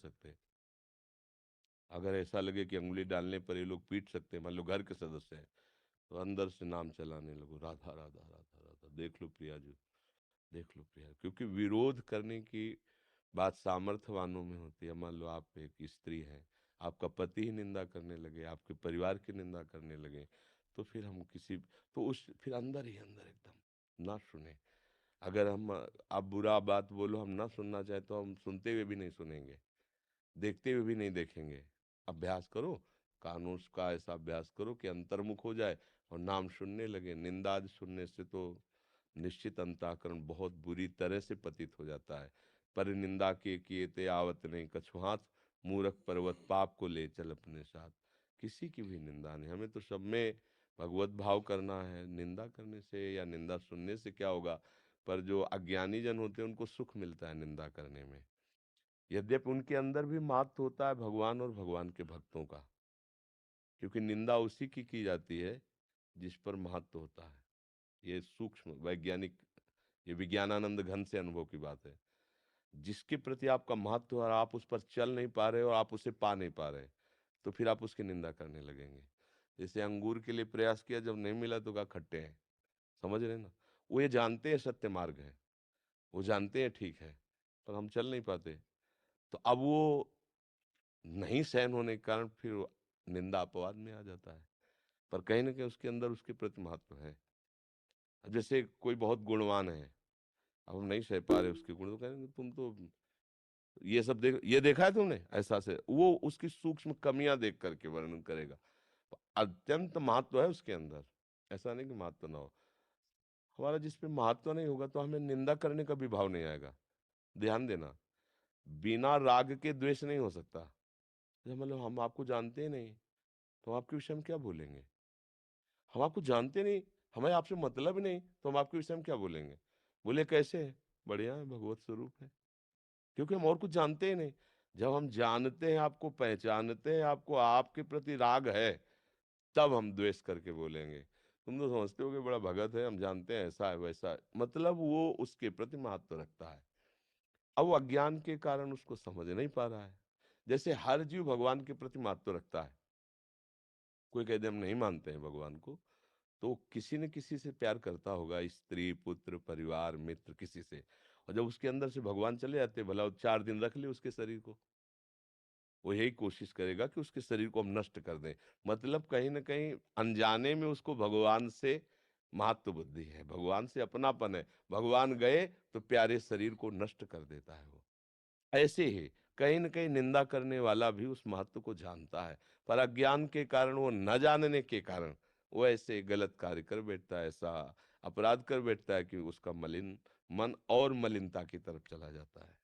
सकते। अगर ऐसा लगे कि अंगुली डालने पर ये लोग पीट सकते हैं, मान लो घर के सदस्य हैं, तो अंदर से नाम चलाने लगो, राधा राधा राधा राधा, देख लो प्रिया जी, देख लो प्रिया। क्योंकि विरोध करने की बात सामर्थ्यवानों में होती है। मान लो आप एक स्त्री हैं, आपका पति ही निंदा करने लगे, आपके परिवार की निंदा करने लगे, तो फिर हम किसी, तो उस फिर अंदर ही अंदर एकदम ना सुने। अगर हम, आप बुरा बात बोलो, हम ना सुनना चाहे तो हम सुनते हुए भी नहीं सुनेंगे, देखते हुए भी नहीं देखेंगे। अभ्यास करो, कानून का ऐसा अभ्यास करो कि अंतर्मुख हो जाए और नाम सुनने लगे। निंदा आदि सुनने से तो निश्चित अंतःकरण बहुत बुरी तरह से पतित हो जाता है। पर निंदा के किए ते आवत नहीं, कछुहात मूरख पर्वत, पाप को ले चल अपने साथ। किसी की भी निंदा नहीं, हमें तो सब में भगवत भाव करना है। निंदा करने से या निंदा सुनने से क्या होगा, पर जो अज्ञानी जन होते हैं उनको सुख मिलता है निंदा करने में। यद्यपि उनके अंदर भी महत्व होता है भगवान और भगवान के भक्तों का, क्योंकि निंदा उसी की जाती है जिस पर महत्व होता है। ये सूक्ष्म वैज्ञानिक, ये विज्ञानानंद घन से अनुभव की बात है। जिसके प्रति आपका महत्व है और आप उस पर चल नहीं पा रहे और आप उसे पा नहीं पा रहे, तो फिर आप उसकी निंदा करने लगेंगे। जैसे अंगूर के लिए प्रयास किया, जब नहीं मिला तो कहा खट्टे हैं, समझ रहे हैं ना। वो ये जानते हैं सत्य मार्ग है, वो जानते हैं ठीक है, पर हम चल नहीं पाते। तो अब वो नहीं सहन होने के कारण फिर वो निंदा अपवाद में आ जाता है। पर कहीं ना कहीं उसके अंदर उसके प्रति महत्व है। जैसे कोई बहुत गुणवान है, अब हम नहीं सह पा रहे उसके गुण, तो कहेंगे तुम तो ये सब देख, ये देखा है तुमने, ऐसा से वो उसकी सूक्ष्म कमियां देख करके वर्णन करेगा। अत्यंत महत्व है उसके अंदर, ऐसा नहीं कि महत्व ना हो। हमारा जिस पे महत्व नहीं होगा तो हमें निंदा करने का भी भाव नहीं आएगा। ध्यान देना, बिना राग के द्वेष नहीं हो सकता। मतलब हम आपको जानते ही नहीं, तो हम आपके विषय में क्या बोलेंगे। हम आपको जानते नहीं, हमें आपसे मतलब ही नहीं, तो हम आपके विषय में क्या बोलेंगे। बोले कैसे है, बढ़िया है, भगवत स्वरूप है, क्योंकि हम और कुछ जानते ही नहीं। जब हम जानते हैं, आपको पहचानते हैं, आपको आपके प्रति राग है, तब हम द्वेष करके बोलेंगे। तुम तो समझते हो कि बड़ा भगत है, हम जानते हैं ऐसा है वैसा है, मतलब वो उसके प्रति महत्व रखता है। अब वो अज्ञान के कारण उसको समझ नहीं पा रहा है। जैसे हर जीव भगवान के प्रति महत्व रखता है। कोई कह दे हम नहीं मानते हैं भगवान को, तो किसी न किसी से प्यार करता होगा, स्त्री पुत्र परिवार मित्र किसी से। और जब उसके अंदर से भगवान चले जाते, भला वो 4 दिन रख ले उसके शरीर को, वो यही कोशिश करेगा कि उसके शरीर को हम नष्ट कर दें। मतलब कहीं ना कहीं अनजाने में उसको भगवान से महत्व बुद्धि है, भगवान से अपनापन है। भगवान गए तो प्यारे शरीर को नष्ट कर देता है वो। ऐसे ही कहीं न कहीं निंदा करने वाला भी उस महत्व को जानता है, पर अज्ञान के कारण, वो न जानने के कारण वो ऐसे गलत कार्य कर बैठता है, ऐसा अपराध कर बैठता है कि उसका मलिन मन और मलिनता की तरफ चला जाता है।